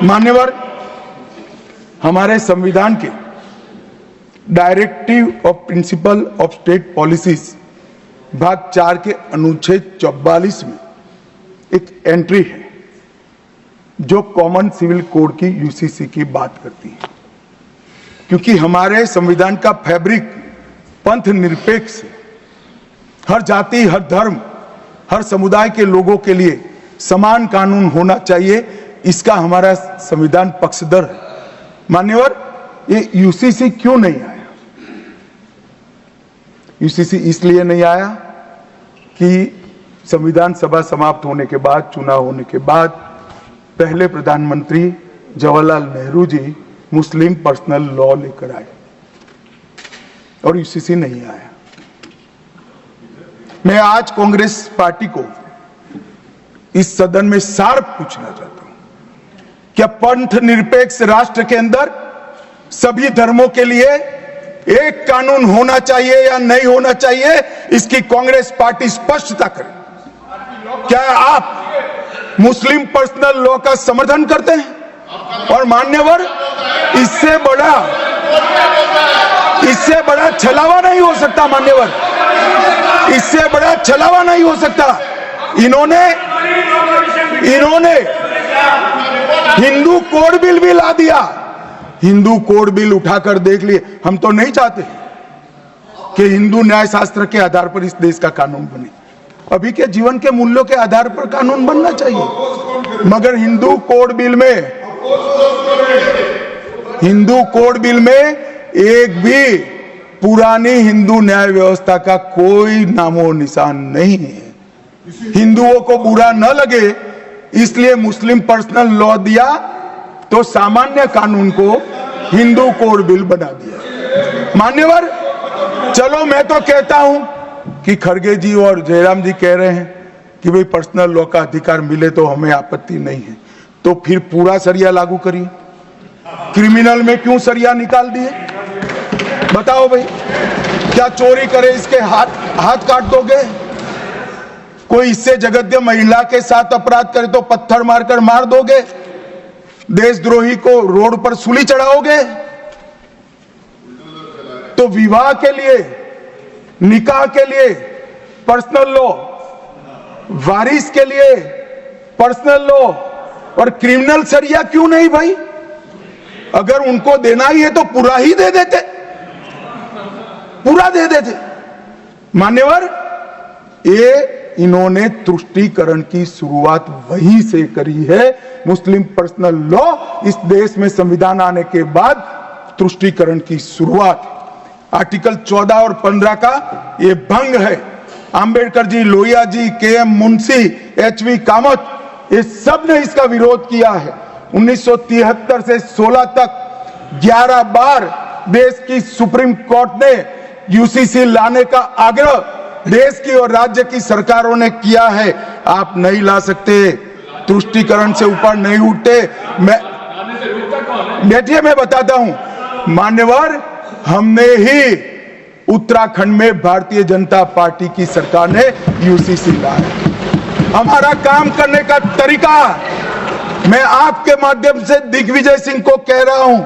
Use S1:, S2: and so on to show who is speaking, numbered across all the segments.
S1: मान्यवर, हमारे संविधान के directive of principle of state policies भाग 4 के अनुच्छेद 44 में एक एंट्री है जो कॉमन सिविल कोड की यूसीसी की बात करती है। क्योंकि हमारे संविधान का फैब्रिक पंथ निरपेक्ष है, हर जाति, हर धर्म, हर समुदाय के लोगों के लिए समान कानून होना चाहिए, इसका हमारा संविधान पक्षधर है। मान्यवर, ये यूसीसी क्यों नहीं आया? यूसीसी इसलिए नहीं आया कि संविधान सभा समाप्त होने के बाद, चुनाव होने के बाद, पहले प्रधानमंत्री जवाहरलाल नेहरू जी मुस्लिम पर्सनल लॉ लेकर आए और यूसीसी नहीं आया। मैं आज कांग्रेस पार्टी को इस सदन में सार्थ पूछना चाहता हूं, क्या पंथ निरपेक्ष राष्ट्र के अंदर सभी धर्मों के लिए एक कानून होना चाहिए या नहीं होना चाहिए? इसकी कांग्रेस पार्टी स्पष्टता करे। क्या आप मुस्लिम पर्सनल लॉ का समर्थन करते हैं? और मान्यवर, इससे बड़ा छलावा नहीं हो सकता। मान्यवर, इससे बड़ा छलावा नहीं हो सकता। इन्होंने हिंदू कोड बिल भी ला दिया। हिंदू कोड बिल उठाकर देख लिए। हम तो नहीं चाहते कि हिंदू न्याय शास्त्र के आधार पर इस देश का कानून बने। अभी के जीवन के मूल्यों के आधार पर कानून बनना चाहिए, मगर हिंदू कोड बिल में एक भी पुरानी हिंदू न्याय व्यवस्था का कोई नामो निशान नहीं है। हिंदुओं को बुरा न लगे इसलिए मुस्लिम पर्सनल लॉ दिया, तो सामान्य कानून को हिंदू कोड बिल बना दिया। मान्यवर, चलो मैं तो कहता हूं कि खड़गे जी और जयराम जी कह रहे हैं कि भाई पर्सनल लॉ का अधिकार मिले तो हमें आपत्ति नहीं है, तो फिर पूरा सरिया लागू करिए। क्रिमिनल में क्यों सरिया निकाल दिए? बताओ भाई, क्या चोरी करे इसके हाथ काट दोगे? कोई इससे जगद्य महिला के साथ अपराध करे तो पत्थर मारकर मार दोगे? देशद्रोही को रोड पर सूली चढ़ाओगे? तो विवाह के लिए, निकाह के लिए पर्सनल लॉ, वारिस के लिए पर्सनल लॉ और क्रिमिनल सरिया क्यों नहीं भाई? अगर उनको देना ही है तो पूरा ही दे देते, पूरा दे देते। मान्यवर, ये इन्होंने तुष्टीकरण की शुरुआत वहीं से करी है। मुस्लिम पर्सनल लॉ इस देश में संविधान आने के बाद तुष्टीकरण की शुरुआत। आर्टिकल 14 और 15 का ये भंग है। अंबेडकर जी, लोहिया जी, के.एम. मुंशी, एच.वी. कामत, ये सब ने इसका विरोध किया है। 1973 से 16 तक 11 बार देश की सुप्रीम कोर्ट ने यूसीसी लाने का आग्रह देश की और राज्य की सरकारों ने किया है। आप नहीं ला सकते, तुष्टीकरण से ऊपर नहीं उठते। बैठिए, मैं बताता हूं। मान्यवर, हमने ही उत्तराखंड में भारतीय जनता पार्टी की सरकार ने यूसीसी लाया। हमारा काम करने का तरीका, मैं आपके माध्यम से दिग्विजय सिंह को कह रहा हूं।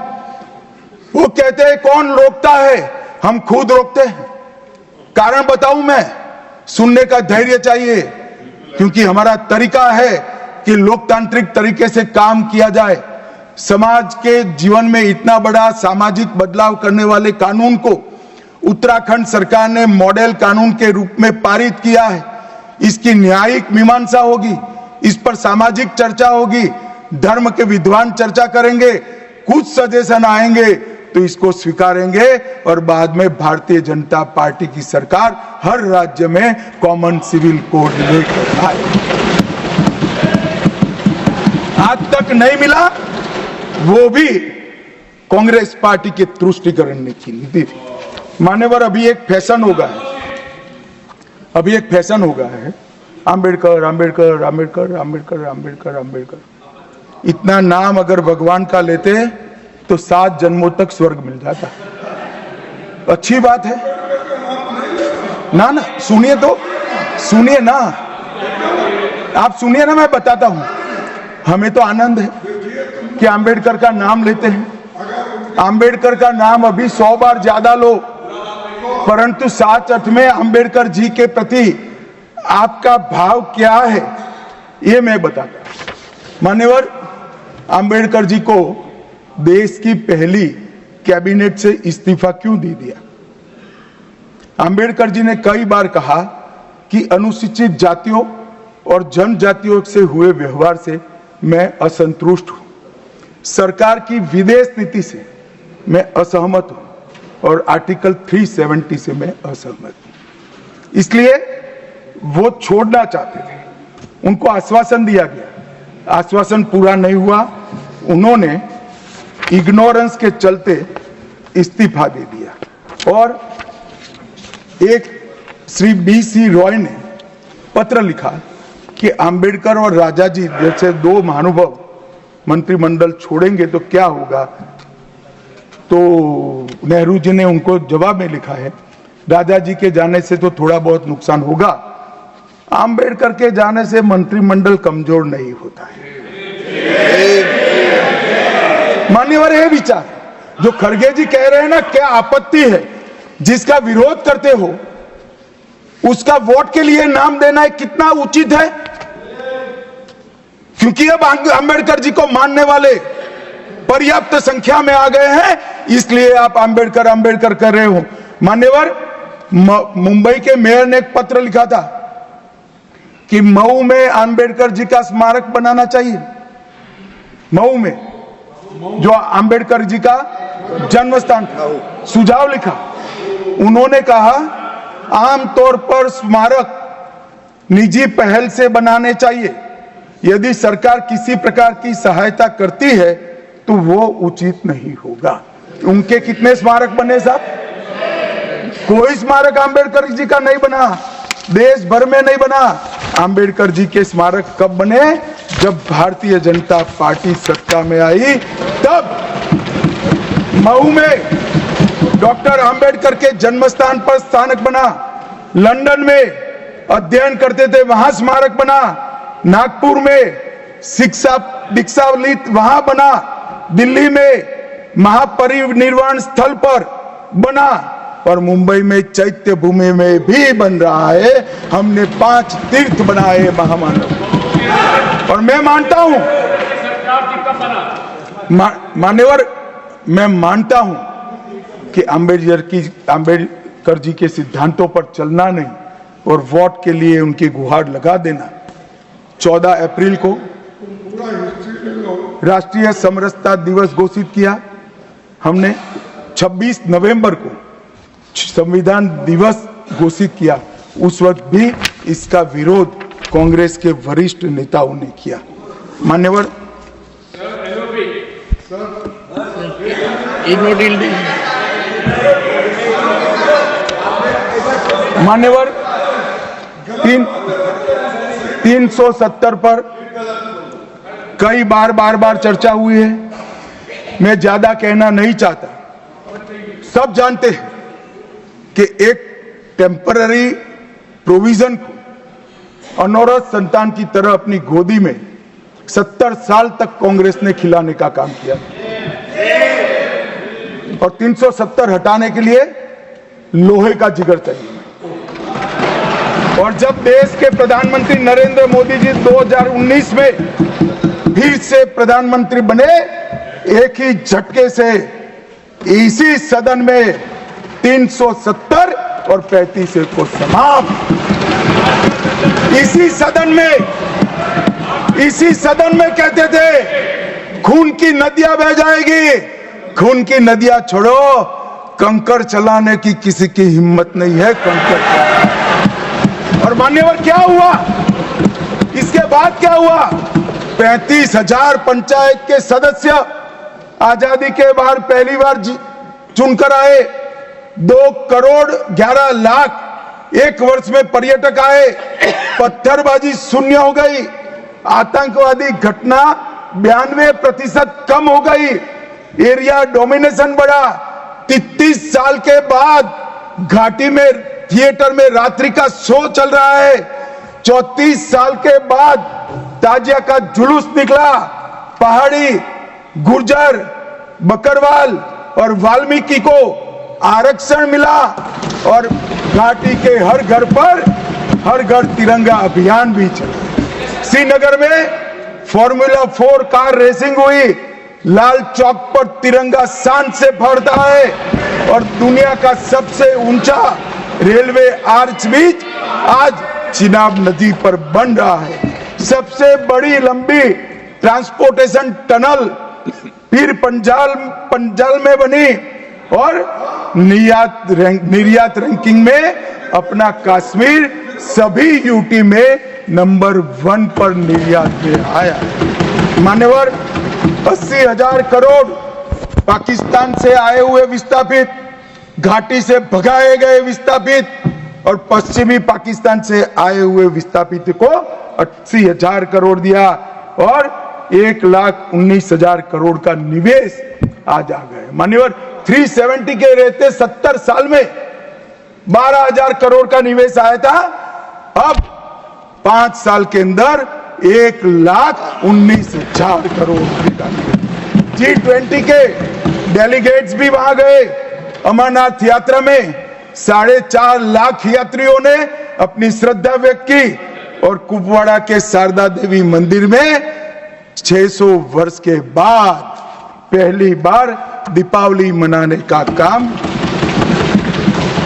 S1: वो कहते हैं कौन रोकता है? हम खुद रोकते हैं। कारण बताऊं मैं? सुनने का धैर्य चाहिए, क्योंकि हमारा तरीका है कि लोकतांत्रिक तरीके से काम किया जाए। समाज के जीवन में इतना बड़ा सामाजिक बदलाव करने वाले कानून को उत्तराखंड सरकार ने मॉडल कानून के रूप में पारित किया है। इसकी न्यायिक मीमांसा होगी, इस पर सामाजिक चर्चा होगी, धर्म के विद्वान चर्चा करेंगे, कुछ सजेशन आएंगे तो इसको स्वीकारेंगे और बाद में भारतीय जनता पार्टी की सरकार हर राज्य में कॉमन सिविल कोड लेकर आए। आज तक नहीं मिला, वो भी कांग्रेस पार्टी के तुष्टीकरण की नीति थी। मान्यवर, अभी एक फैशन हो गया है, अंबेडकर अंबेडकर अंबेडकर अंबेडकर अंबेडकर अंबेडकर। इतना नाम अगर भगवान का लेते तो 7 जन्मों तक स्वर्ग मिल जाता। अच्छी बात है ना? सुनिए तो, सुनिए ना, आप सुनिए ना, मैं बताता हूं। हमें तो आनंद है कि अंबेडकर का नाम लेते हैं। अंबेडकर का नाम अभी 100 बार ज्यादा लो, परंतु सच अर्थ में अंबेडकर जी के प्रति आपका भाव क्या है ये मैं बताता। मान्यवर, अंबेडकर जी को देश की पहली कैबिनेट से इस्तीफा क्यों दे दिया? अंबेडकर जी ने कई बार कहा कि अनुसूचित जातियों और जनजातियों से हुए व्यवहार से मैं असंतुष्ट हूं, सरकार की विदेश नीति से मैं असहमत हूं और आर्टिकल 370 से मैं असहमत हूं। इसलिए वो छोड़ना चाहते थे, उनको आश्वासन दिया गया, आश्वासन पूरा नहीं हुआ, उन्होंने इग्नोरेंस के चलते इस्तीफा दे दिया। और एक श्री BC रॉय ने पत्र लिखा कि अंबेडकर और राजा जी जैसे दो महानुभाव मंत्रिमंडल छोड़ेंगे तो क्या होगा। तो नेहरू जी ने उनको जवाब में लिखा है, राजा जी के जाने से तो थोड़ा बहुत नुकसान होगा, अंबेडकर के जाने से मंत्रिमंडल कमजोर नहीं होता है। मान्यवर, ये विचार जो खड़गे जी कह रहे हैं ना, क्या आपत्ति है? जिसका विरोध करते हो उसका वोट के लिए नाम देना कितना उचित है? क्योंकि अब अंबेडकर जी को मानने वाले पर्याप्त संख्या में आ गए हैं, इसलिए आप अंबेडकर अंबेडकर कर रहे हो। मान्यवर, मुंबई के मेयर ने एक पत्र लिखा था कि मऊ में अंबेडकर जी का स्मारक बनाना चाहिए। मऊ में जो अंबेडकर जी का जन्म स्थान था, सुझाव लिखा। उन्होंने कहा आमतौर पर स्मारक निजी पहल से बनाने चाहिए, यदि सरकार किसी प्रकार की सहायता करती है तो वो उचित नहीं होगा। उनके कितने स्मारक बने साहब? कोई स्मारक अंबेडकर जी का नहीं बना, देश भर में नहीं बना। अंबेडकर जी के स्मारक कब बने? जब भारतीय जनता पार्टी सत्ता में आई, तब मऊ में डॉक्टर अंबेडकर के जन्म स्थान पर स्मारक बना, लंदन में अध्ययन करते थे वहां स्मारक बना, नागपुर में शिक्षा दीक्षावलित वहां बना, दिल्ली में महापरिनिर्वाण स्थल पर बना, और मुंबई में चैत्य भूमि में भी बन रहा है। हमने 5 तीर्थ बनाए महामानव। और मैं मानता हूं मान्यवर, मैं मानता हूं कि अंबेडकर जी के सिद्धांतों पर चलना नहीं और वोट के लिए उनकी गुहार लगा देना। 14 अप्रैल को राष्ट्रीय समरसता दिवस घोषित किया हमने, 26 नवंबर को संविधान दिवस घोषित किया। उस वक्त भी इसका विरोध कांग्रेस के वरिष्ठ नेताओं ने किया। मान्यवर, मान्यवर, 370 पर कई बार चर्चा हुई है, मैं ज्यादा कहना नहीं चाहता। सब जानते हैं कि एक टेम्पररी प्रोविजन को अनौरत संतान की तरह अपनी गोदी में 70 साल तक कांग्रेस ने खिलाने का काम किया, और 370 हटाने के लिए लोहे का जिगर चाहिए। और जब देश के प्रधानमंत्री नरेंद्र मोदी जी 2019 में फिर से प्रधानमंत्री बने, एक ही झटके से इसी सदन में 370 और 35 को समाप्त। इसी सदन में कहते थे खून की नदियां बह जाएगी, खून की नदियां छोड़ो, कंकड़ चलाने की किसी की हिम्मत नहीं है, कंकड़। और मान्यवर, क्या हुआ? इसके बाद क्या हुआ? 35,000 पंचायत के सदस्य आजादी के बाद पहली बार चुनकर आए, 2 करोड़ 11 लाख एक वर्ष में पर्यटक आए, पत्थरबाजी शून्य हो गई, आतंकवादी घटना 92% कम हो गई, एरिया डोमिनेशन बढ़ा। 33 साल के बाद घाटी में थिएटर में रात्रि का शो चल रहा है। 34 साल के बाद ताजिया का जुलूस निकला, पहाड़ी गुर्जर, बकरवाल और वाल्मीकि को आरक्षण मिला और घाटी के हर घर पर हर घर तिरंगा अभियान भी चला। श्रीनगर में फॉर्मूला 4 कार रेसिंग हुई, लाल चौक पर तिरंगा शान से फहरता है और दुनिया का सबसे ऊंचा रेलवे आर्च भी आज चिनाब नदी पर बन रहा है। सबसे बड़ी लंबी ट्रांसपोर्टेशन टनल पीर पंजाल में बनी और निर्यात रैंकिंग में अपना कश्मीर सभी यूटी में नंबर 1 पर निर्यात में आया। मान्यवर, 80,000 करोड़ पाकिस्तान से आए हुए विस्थापित, घाटी से भगाए गए विस्थापित और पश्चिमी पाकिस्तान से आए हुए विस्थापित को 80,000 करोड़ दिया और 1,19,000 करोड़ का निवेश आज आ गए। मान्यवर, 370 के रहते 70 साल में 12,000 करोड़ का निवेश आया था, अब 5 साल के अंदर 1,19,000 करोड़ का। G20 के डेलीगेट्स भी वहां गए। अमरनाथ यात्रा में 4.5 लाख यात्रियों ने अपनी श्रद्धा व्यक्त की और कुपवाड़ा के शारदा देवी मंदिर में 600 वर्ष के बाद पहली बार दीपावली मनाने का काम।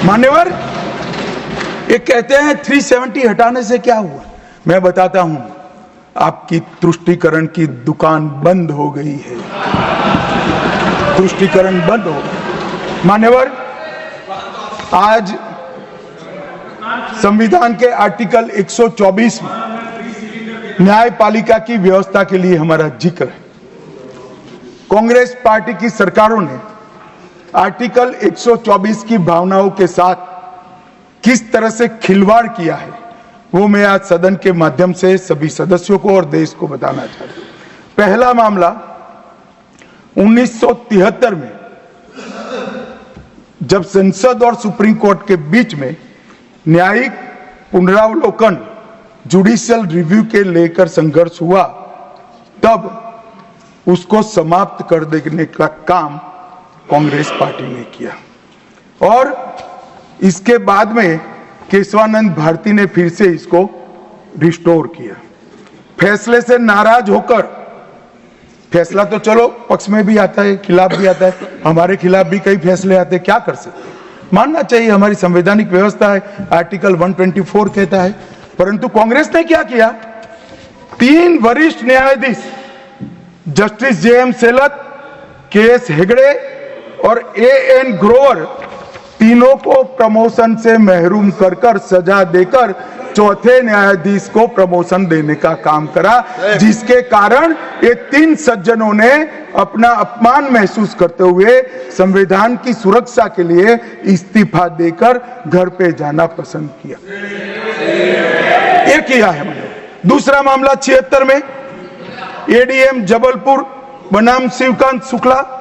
S1: मान्यवर, ये कहते हैं 370 हटाने से क्या हुआ। मैं बताता हूं, आपकी तुष्टीकरण की दुकान बंद हो गई है। तुष्टीकरण बंद हो गई। मान्यवर, आज संविधान के आर्टिकल 124 में न्यायपालिका की व्यवस्था के लिए हमारा जिक्र है। कांग्रेस पार्टी की सरकारों ने आर्टिकल 124 की भावनाओं के साथ किस तरह से खिलवाड़ किया है, वो मैं आज सदन के माध्यम से सभी सदस्यों को और देश को बताना चाहता हूं। पहला मामला 1973 में जब संसद और सुप्रीम कोर्ट के बीच में न्यायिक पुनरावलोकन जुडिशियल रिव्यू के लेकर संघर्ष हुआ, तब उसको समाप्त कर देने का काम कांग्रेस पार्टी ने किया और इसके बाद में केशवानंद भारती ने फिर से इसको रिस्टोर किया। फैसले से नाराज होकर, फैसला तो चलो पक्ष में भी आता है, खिलाफ भी आता है, हमारे खिलाफ भी कई फैसले आते हैं, क्या कर सकते, मानना चाहिए, हमारी संवैधानिक व्यवस्था है, आर्टिकल 124 कहता है। परंतु कांग्रेस ने क्या किया, 3 वरिष्ठ न्यायाधीश जस्टिस JM सेलत, KS हेगड़े और AN ग्रोवर, तीनों को प्रमोशन से महरूम कर सजा देकर चौथे न्यायाधीश को प्रमोशन देने का काम करा, जिसके कारण ये 3 सज्जनों ने अपना अपमान महसूस करते हुए संविधान की सुरक्षा के लिए इस्तीफा देकर घर पे जाना पसंद किया। ये किया है मैंने। दूसरा मामला 76 में ADM जबलपुर बनाम शिवकांत शुक्ला